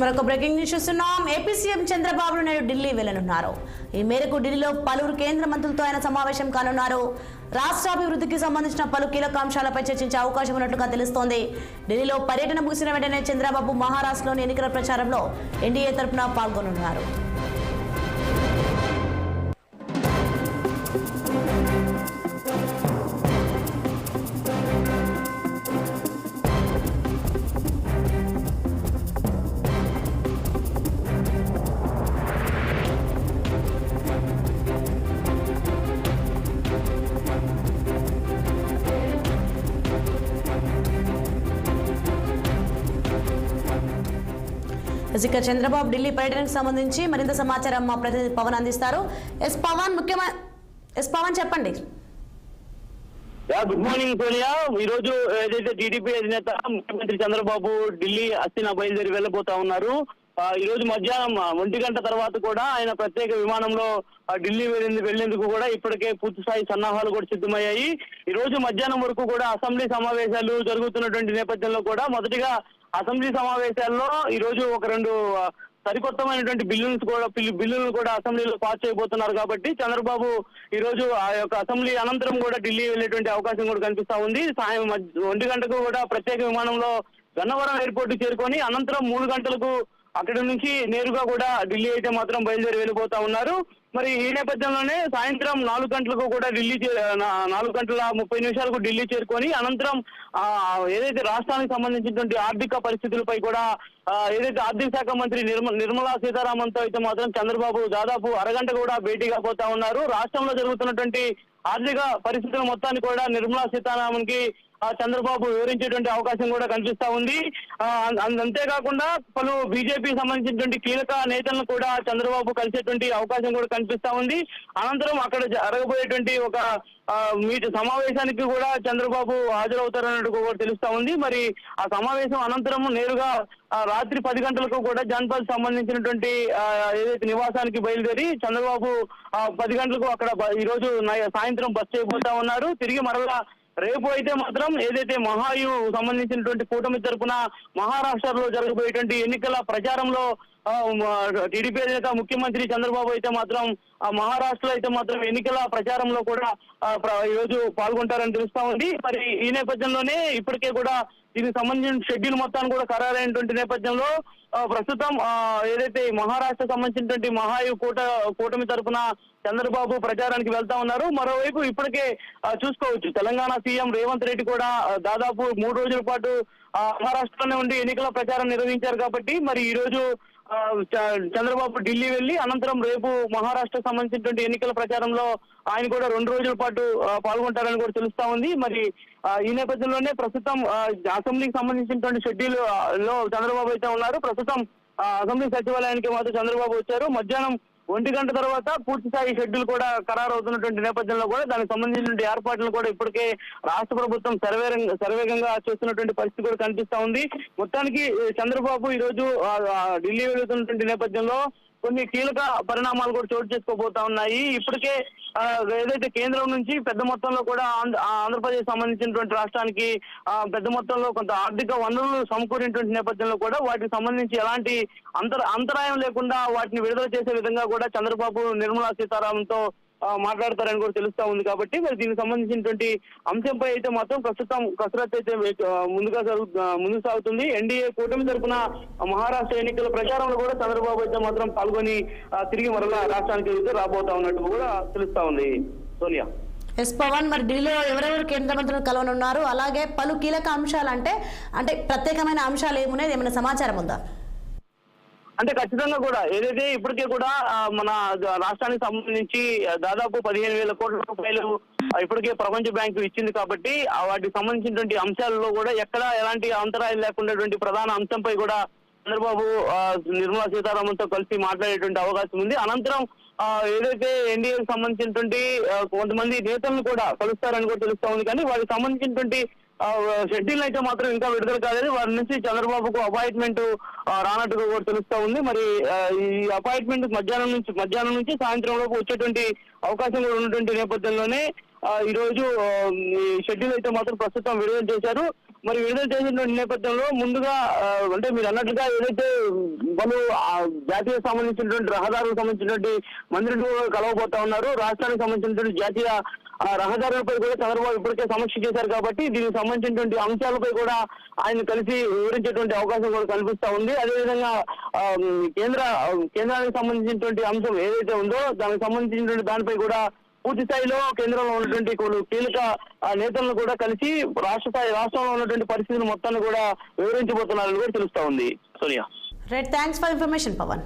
మరొక breaking news చూస్తున్నాం. AP CM Chandrababu Naidu Delhi వెళ్లనున్నారు. ఈ మేరకు ఢిల్లీలో పలువురు కేంద్ర మంత్రులతో ఆయన సమావేశం కానున్నారు. రాష్ట్రాభివృద్ధికి సంబంధించిన పలు కీలక అంశాలపై చర్చించే అవకాశం ఉన్నట్లుగా తెలుస్తోంది. ఢిల్లీలో పర్యటన ముగిసిన వెంటనే చంద్రబాబు మహారాష్ట్రలోని ఎన్నికల ప్రచారంలో ఎన్డీఏ తరఫున పాల్గొనున్నారు. ఇక చంద్రబాబు ఢిల్లీ పర్యటనకు సంబంధించి మరింత సమాచారం మా ప్రతినిధి పవన్ అందిస్తారు. పవన్ చెప్పండి. Good morning Sonia. ఈ రోజు ఏదైతే టీడీపీ అధినేత ముఖ్యమంత్రి చంద్రబాబు ఢిల్లీ అస్థిన బయలుదేరి వెళ్లబోతా ఉన్నారు. ఈ రోజు మధ్యాహ్నం 1 గంట తర్వాత కూడా ఆయన ప్రత్యేక విమానంలో ఢిల్లీ వెళ్లేందుకు కూడా ఇప్పటికే పూర్తి స్థాయి సన్నాహాలు కూడా సిద్ధమయ్యాయి. ఈ రోజు మధ్యాహ్నం వరకు కూడా అసెంబ్లీ సమావేశాలు జరుగుతున్నటువంటి నేపథ్యంలో కూడా మొదటిగా అసెంబ్లీ సమావేశాల్లో ఈ రోజు ఒక 2 సరికొత్తమైనటువంటి బిల్లులను కూడా అసెంబ్లీలో పాస్ చేయబోతున్నారు. కాబట్టి చంద్రబాబు ఈ రోజు ఆ యొక్క అసెంబ్లీ అనంతరం కూడా ఢిల్లీ వెళ్లేటువంటి అవకాశం కూడా కనిపిస్తా ఉంది. సాయం 1 గంటకు కూడా ప్రత్యేక విమానంలో గన్నవరం ఎయిర్పోర్ట్ చేరుకొని అనంతరం 3 గంటలకు అక్కడి నుంచి నేరుగా కూడా ఢిల్లీ అయితే మాత్రం బయలుదేరి వెళ్ళిపోతా ఉన్నారు. మరి ఈ నేపథ్యంలోనే సాయంత్రం 4 గంటలకు కూడా 4 గంటల 30 నిమిషాలకు ఢిల్లీ చేరుకొని అనంతరం ఏదైతే రాష్ట్రానికి సంబంధించినటువంటి ఆర్థిక పరిస్థితులపై కూడా ఏదైతే ఆర్థిక శాఖ మంత్రి నిర్మలా సీతారామన్ తో అయితే మాత్రం చంద్రబాబు దాదాపు అరగంట కూడా భేటీగా పోతా ఉన్నారు. రాష్ట్రంలో జరుగుతున్నటువంటి ఆర్థిక పరిస్థితుల మొత్తాన్ని కూడా నిర్మలా సీతారామన్ కి చంద్రబాబు వివరించేటువంటి అవకాశం కూడా కనిపిస్తా ఉంది. అంతేకాకుండా పలు బీజేపీ సంబంధించినటువంటి కీలక నేతలను కూడా చంద్రబాబు కలిసేటువంటి అవకాశం కూడా కనిపిస్తా ఉంది. అనంతరం అక్కడ జరగబోయేటువంటి ఒక సమావేశానికి కూడా చంద్రబాబు హాజరవుతారన్నట్టు కూడా తెలుస్తా ఉంది. మరి ఆ సమావేశం అనంతరం నేరుగా రాత్రి 10 గంటలకు కూడా జన్పద్ సంబంధించినటువంటి ఏదైతే నివాసానికి బయలుదేరి చంద్రబాబు 10 గంటలకు అక్కడ ఈ రోజు సాయంత్రం బస్ చేయబోతా ఉన్నారు. తిరిగి మరలా రేపు అయితే మాత్రం ఏదైతే మహాయు సంబంధించినటువంటి కూటమి తరపున మహారాష్ట్రలో జరగబోయేటువంటి ఎన్నికల ప్రచారంలో టీడీపీ అధినేత ముఖ్యమంత్రి చంద్రబాబు అయితే మాత్రం మహారాష్ట్రలో అయితే మాత్రం ఎన్నికల ప్రచారంలో కూడా ఈ రోజు పాల్గొంటారని తెలుస్తా ఉంది. మరి ఈ నేపథ్యంలోనే ఇప్పటికే కూడా దీనికి సంబంధించిన షెడ్యూల్ మొత్తాన్ని కూడా ఖరారైనటువంటి నేపథ్యంలో ప్రస్తుతం ఏదైతే మహారాష్ట్ర సంబంధించినటువంటి మహాయు కూటమి తరపున చంద్రబాబు ప్రచారానికి వెళ్తా ఉన్నారు. మరోవైపు ఇప్పటికే చూసుకోవచ్చు తెలంగాణ సీఎం రేవంత్ రెడ్డి కూడా దాదాపు 3 రోజుల పాటు మహారాష్ట్రలోనే ఉండి ఎన్నికల ప్రచారం నిర్వహించారు. కాబట్టి మరి ఈ రోజు చంద్రబాబు ఢిల్లీ వెళ్లి అనంతరం రేపు మహారాష్ట్ర సంబంధించినటువంటి ఎన్నికల ప్రచారంలో ఆయన కూడా 2 రోజుల పాటు పాల్గొంటారని కూడా తెలుస్తా ఉంది. మరి ఈ నేపథ్యంలోనే ప్రస్తుతం అసెంబ్లీకి సంబంధించినటువంటి షెడ్యూల్ లో చంద్రబాబు అయితే ఉన్నారు. ప్రస్తుతం అసెంబ్లీ సచివాలయానికి మాత్రం చంద్రబాబు వచ్చారు. మధ్యాహ్నం 1 గంట తర్వాత పూర్తి స్థాయి షెడ్యూల్ కూడా ఖరారు అవుతున్నటువంటి నేపథ్యంలో కూడా దానికి సంబంధించినటువంటి ఏర్పాట్లను కూడా ఇప్పటికే రాష్ట్ర ప్రభుత్వం శరవేగంగా చేస్తున్నటువంటి పరిస్థితి కూడా కనిపిస్తా ఉంది. మొత్తానికి చంద్రబాబు ఈ రోజు ఢిల్లీ వెళ్తున్నటువంటి నేపథ్యంలో కొన్ని కీలక పరిణామాలు కూడా చోటు చేసుకోబోతా ఉన్నాయి. ఇప్పటికే ఏదైతే కేంద్రం నుంచి పెద్ద మొత్తంలో కూడా ఆంధ్రప్రదేశ్ సంబంధించినటువంటి రాష్ట్రానికి పెద్ద మొత్తంలో కొంత ఆర్థిక వనరులు సమకూరినటువంటి నేపథ్యంలో కూడా వాటికి సంబంధించి ఎలాంటి అంతరాయం లేకుండా వాటిని విడుదల చేసే విధంగా కూడా చంద్రబాబు నిర్మలా సీతారామన్ తో మాట్లాడతారని కూడా తెలుస్తా ఉంది. కాబట్టి మరి దీనికి సంబంధించినటువంటి అంశంపై అయితే మాత్రం ప్రస్తుతం కసరత్తు అయితే ముందుకు సాగుతుంది. ఎన్డీఏ కూటమి తరపున మహారాష్ట్ర ఎన్నికల ప్రచారంలో కూడా చంద్రబాబు అయితే మాత్రం పాల్గొని తిరిగి మరలా రాష్ట్రానికి రాబోతా ఉన్నట్టు కూడా తెలుస్తా ఉంది. సోనియా. పవన్, మరి ఢిల్లీలో ఎవరెవరు కేంద్ర మంత్రులు కలవనున్నారు, అలాగే పలు కీలక అంశాలు అంటే ప్రత్యేకమైన అంశాలు ఏమున్నాయి, ఏమైనా సమాచారం ఉందా? అంటే ఖచ్చితంగా కూడా ఏదైతే ఇప్పటికే కూడా మన రాష్ట్రానికి సంబంధించి దాదాపు 15,000 కోట్ల రూపాయలు ఇప్పటికే ప్రపంచ బ్యాంకు ఇచ్చింది. కాబట్టి వాటికి సంబంధించినటువంటి అంశాలలో కూడా ఎక్కడ ఎలాంటి అంతరాయం లేకుండా ప్రధాన అంశంపై కూడా చంద్రబాబు నిర్మలా సీతారామన్ తో కలిసి మాట్లాడేటువంటి అవకాశం ఉంది. అనంతరం ఏదైతే ఎన్డీఏకి సంబంధించినటువంటి కొంతమంది నేతలను కూడా కలుస్తారని కూడా తెలుస్తా ఉంది. కానీ వాటికి సంబంధించినటువంటి షెడ్యూల్ అయితే మాత్రం ఇంకా విడుదల కాలేదు. వారి నుంచి చంద్రబాబుకు అపాయింట్మెంట్ రానట్టుగా కూడా తెలుస్తా ఉంది. మరి ఈ అపాయింట్మెంట్ మధ్యాహ్నం నుంచి సాయంత్రం లోపు వచ్చేటువంటి అవకాశం కూడా ఉన్నటువంటి నేపథ్యంలోనే ఈ రోజు ఈ షెడ్యూల్ అయితే మాత్రం ప్రస్తుతం విడుదల చేశారు. మరి విడుదల చేసిన నేపథ్యంలో ముందుగా అంటే మీరు అన్నట్లుగా ఏదైతే పలు జాతీయ సంబంధించినటువంటి రహదారులకు సంబంధించినటువంటి మంత్రులు కలవబోతా ఉన్నారు. రాష్ట్రానికి సంబంధించినటువంటి జాతీయ రహదారులపై కూడా చంద్రబాబు ఇప్పటికే సమీక్ష చేశారు కాబట్టి దీనికి సంబంధించినటువంటి అంశాలపై కూడా ఆయన కలిసి వివరించేటువంటి అవకాశం కూడా కనిపిస్తా ఉంది. అదేవిధంగా కేంద్రానికి సంబంధించినటువంటి అంశం ఏదైతే ఉందో దానికి సంబంధించినటువంటి దానిపై కూడా పూర్తి స్థాయిలో కేంద్రంలో ఉన్నటువంటి కీలక నేతలను కూడా కలిసి రాష్ట్రంలో ఉన్నటువంటి పరిస్థితులు మొత్తాన్ని కూడా వివరించబోతున్నారని కూడా తెలుస్తా ఉంది. Sonia, right, thanks for information Pawan.